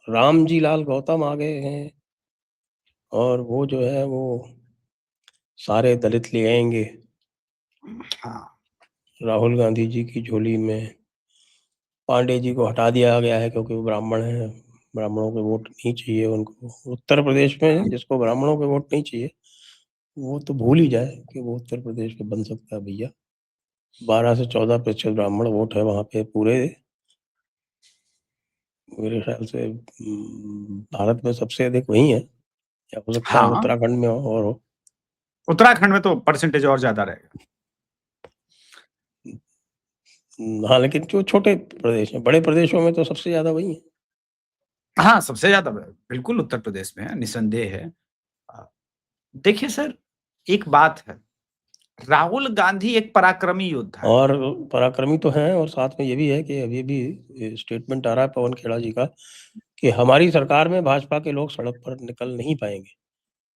राम जी लाल गौतम आ गए हैं और वो जो है वो सारे दलित ले आएंगे हाँ, राहुल गांधी जी की झोली में। पांडे जी को हटा दिया गया है क्योंकि वो ब्राह्मण हैं, ब्राह्मणों के वोट नहीं चाहिए उनको। उत्तर प्रदेश में जिसको ब्राह्मणों के वोट नहीं चाहिए वो तो भूल ही जाए कि वो उत्तर प्रदेश में बन सकता है भैया। 12 से 14% ब्राह्मण वोट है वहां पे पूरे, मेरे ख्याल से भारत में सबसे अधिक वही है, या हो सकता है हाँ, उत्तराखंड में हो और हो। उत्तराखंड में तो परसेंटेज और ज्यादा रहेगा। हाँ, लेकिन जो छोटे प्रदेश हैं, बड़े प्रदेशों में तो सबसे ज्यादा वही है। हाँ, सबसे ज्यादा बिल्कुल उत्तर प्रदेश में है, निसंदेह है। देखिए सर, एक बात है, राहुल गांधी एक पराक्रमी योद्धा है। और पराक्रमी तो हैं, और साथ में ये भी है कि अभी भी स्टेटमेंट आ रहा है पवन खेड़ा जी का कि हमारी सरकार में भाजपा के लोग सड़क पर निकल नहीं पाएंगे।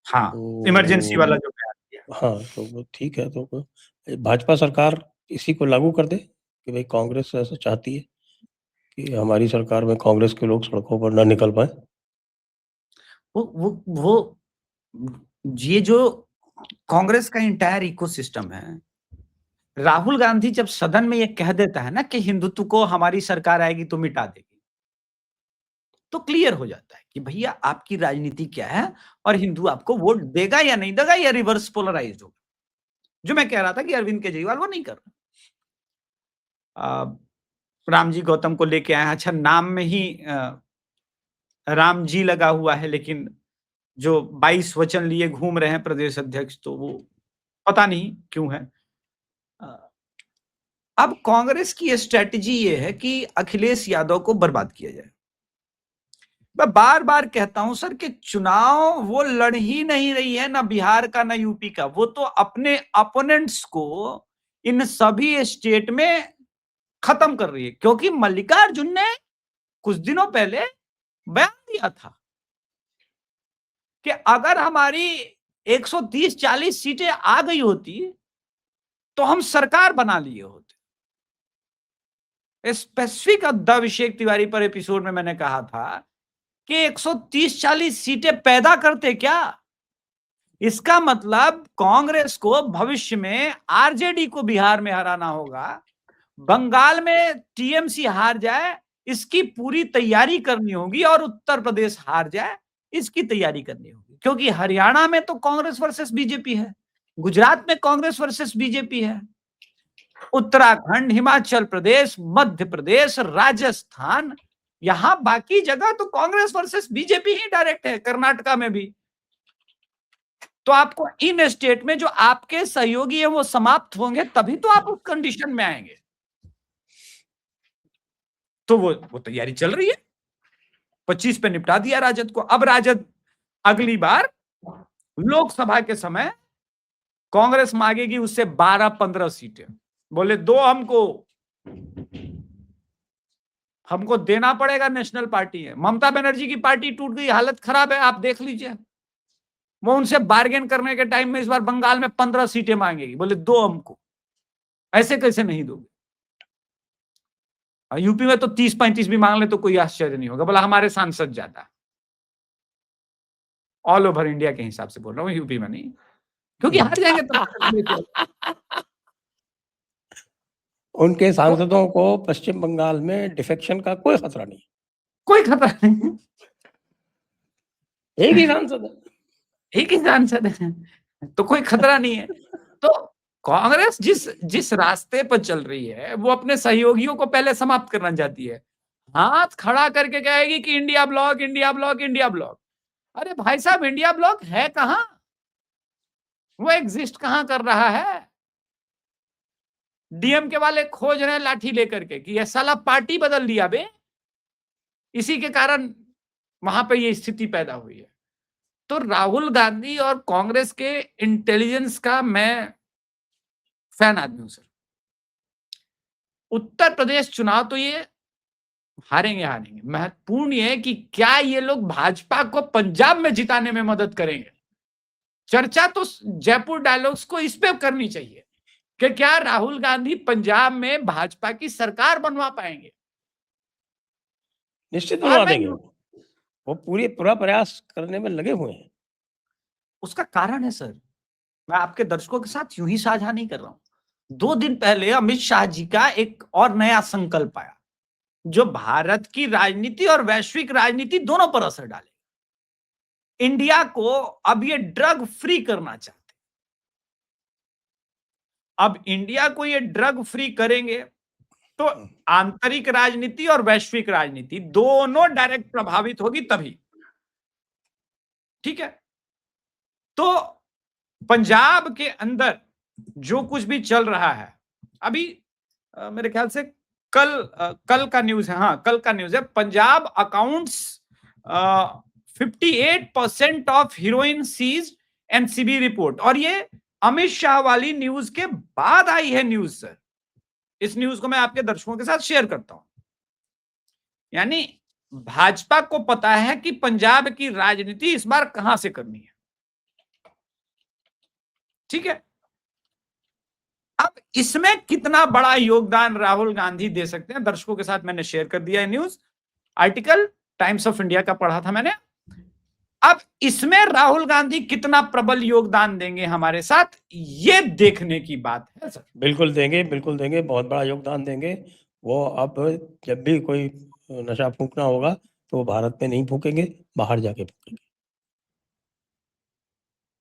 हाँ, इमरजेंसी वाला तो जो बयान दिया। हाँ, तो वो ठीक है, तो भाजपा सरकार इसी को लागू कर दे कि भाई कांग्रेस ऐसा चाहती है कि हमारी सरकार में कांग्रेस के लोग सड़कों पर न निकल पाए। वो ये जो कांग्रेस का इंटायर इकोसिस्टम है, राहुल गांधी जब सदन में ये कह देता है ना कि हिंदुत्व को हमारी सरकार आएगी तो मिटा देगी, तो क्लियर हो जाता है कि भैया आपकी राजनीति क्या है और हिंदू आपको वोट देगा या नहीं देगा, या रिवर्स पोलराइज्ड होगा। जो मैं कह रहा था कि अरविंद केजरीवाल वो नहीं कर रहा। राम जी गौतम को लेके आए हैं, अच्छा नाम में ही राम जी लगा हुआ है, लेकिन जो 22 वचन लिए घूम रहे हैं प्रदेश अध्यक्ष, तो वो पता नहीं क्यों है। अब कांग्रेस की स्ट्रेटजी ये है कि अखिलेश यादव को बर्बाद किया जाए। मैं बार बार कहता हूं सर कि चुनाव वो लड़ ही नहीं रही है, ना बिहार का ना यूपी का, वो तो अपने अपोनेंट्स को इन सभी स्टेट में खत्म कर रही है। क्योंकि मल्लिकार्जुन ने कुछ दिनों पहले बयान दिया था कि अगर हमारी 130-40 सीटें आ गई होती तो हम सरकार बना लिए होते। स्पेसिफिक अभिषेक तिवारी पर एपिसोड में मैंने कहा था कि 130-40 सीटें पैदा करते क्या, इसका मतलब कांग्रेस को भविष्य में आरजेडी को बिहार में हराना होगा, बंगाल में टीएमसी हार जाए इसकी पूरी तैयारी करनी होगी, और उत्तर प्रदेश हार जाए इसकी तैयारी करनी होगी। क्योंकि हरियाणा में तो कांग्रेस वर्सेस बीजेपी है, गुजरात में कांग्रेस वर्सेस बीजेपी है, उत्तराखंड, हिमाचल प्रदेश, मध्य प्रदेश, राजस्थान, यहां बाकी जगह तो कांग्रेस वर्सेस बीजेपी ही डायरेक्ट है, कर्नाटका में भी। तो आपको इन स्टेट में जो आपके सहयोगी है वो समाप्त होंगे, तभी तो आप उस कंडीशन में आएंगे। तो वो तैयारी चल रही है। 25 पे निपटा दिया राजद को। अब राजद अगली बार लोकसभा के समय कांग्रेस मांगेगी उससे 12-15 सीटें, बोले दो हमको देना पड़ेगा, नेशनल पार्टी है। ममता बनर्जी की पार्टी टूट गई, हालत खराब है, आप देख लीजिए। वो उनसे बार्गेन करने के टाइम में इस बार बंगाल में 15 सीटें मांगेगी, बोले दो हमको। ऐसे कैसे नहीं दोगे? यूपी में तो 30-35 भी मांग ले तो कोई आश्चर्य नहीं होगा, बोला हमारे सांसद ज्यादा। ऑल ओवर इंडिया के हिसाब से बोल रहा हूँ, यूपी में नहीं, क्योंकि हार जाएंगे तो उनके सांसदों को पश्चिम बंगाल में डिफेक्शन का कोई खतरा नहीं, कोई खतरा नहीं। एक ही सांसद है, एक ही सांसद है, तो कोई खतरा नहीं है। तो कांग्रेस जिस रास्ते पर चल रही है वो अपने सहयोगियों को पहले समाप्त करना चाहती है। हाथ खड़ा करके कहेगी कि India block, India block, India block. अरे भाई साहब, इंडिया ब्लॉक है कहां? वो एग्जिस्ट कहां कर रहा है? डीएमके वाले खोज रहे हैं लाठी लेकर के कि ये साला पार्टी बदल दिया बे, इसी के कारण वहां पे ये स्थिति पैदा हुई है। तो राहुल गांधी और कांग्रेस के इंटेलिजेंस का मैं फैन आदमी हूं सर। उत्तर प्रदेश चुनाव तो ये हारेंगे हारेंगे, महत्वपूर्ण ये है कि क्या ये लोग भाजपा को पंजाब में जिताने में मदद करेंगे। चर्चा तो जयपुर डायलॉग्स को इस पे करनी चाहिए कि क्या राहुल गांधी पंजाब में भाजपा की सरकार बनवा पाएंगे। निश्चित और बनवा देंगे। वो पूरा प्रयास करने में लगे हुए हैं। उसका कारण है सर, मैं आपके दर्शकों के साथ यूं ही साझा नहीं कर रहा हूं। 2 दिन पहले अमित शाह जी का एक और नया संकल्प आया, जो भारत की राजनीति और वैश्विक राजनीति दोनों पर असर डालेगा। इंडिया को अब ये ड्रग फ्री करना चाहते। अब इंडिया को ये ड्रग फ्री करेंगे तो आंतरिक राजनीति और वैश्विक राजनीति दोनों डायरेक्ट प्रभावित होगी तभी, ठीक है। तो पंजाब के अंदर जो कुछ भी चल रहा है अभी, मेरे ख्याल से कल का न्यूज है, हाँ कल का न्यूज है, Punjab accounts 58% of heroin seize NCB report. और ये अमित शाह वाली न्यूज के बाद आई है न्यूज सर। इस न्यूज को मैं आपके दर्शकों के साथ शेयर करता हूं। यानी भाजपा को पता है कि पंजाब की राजनीति इस बार कहां से करनी है, ठीक है। अब इसमें कितना बड़ा योगदान राहुल गांधी दे सकते हैं, दर्शकों के साथ मैंने शेयर कर दिया है news article, times of India का पढ़ा था मैंने। अब इसमें राहुल गांधी कितना प्रबल योगदान देंगे हमारे साथ, ये देखने की बात है सर। बिल्कुल देंगे, बिल्कुल देंगे, बहुत बड़ा योगदान देंगे। वो अब जब भी कोई नशा फूंकना होगा तो वो भारत में नहीं फूकेंगे, बाहर जाके फूकेंगे।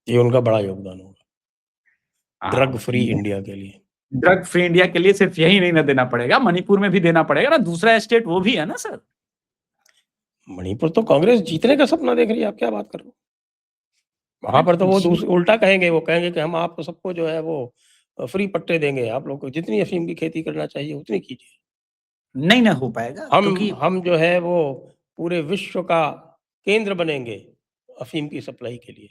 ये उनका बड़ा योगदान होगा ड्रग फ्री इंडिया के लिए। ड्रग फ्री इंडिया के लिए सिर्फ यही नहीं ना देना पड़ेगा, मणिपुर में भी देना पड़ेगा ना, दूसरा स्टेट वो भी है ना सर। मणिपुर तो कांग्रेस जीतने का सपना देख रही है, आप क्या बात कर रहे हो। वहां पर तो वो उल्टा कहेंगे, वो कहेंगे कि हम आपको सबको जो है वो फ्री पट्टे देंगे, आप लोग को जितनी अफीम की खेती करना चाहिए उतनी कीजिए। नहीं ना हो पाएगा, क्योंकि हम जो है वो पूरे विश्व का केंद्र बनेंगे अफीम की सप्लाई के लिए।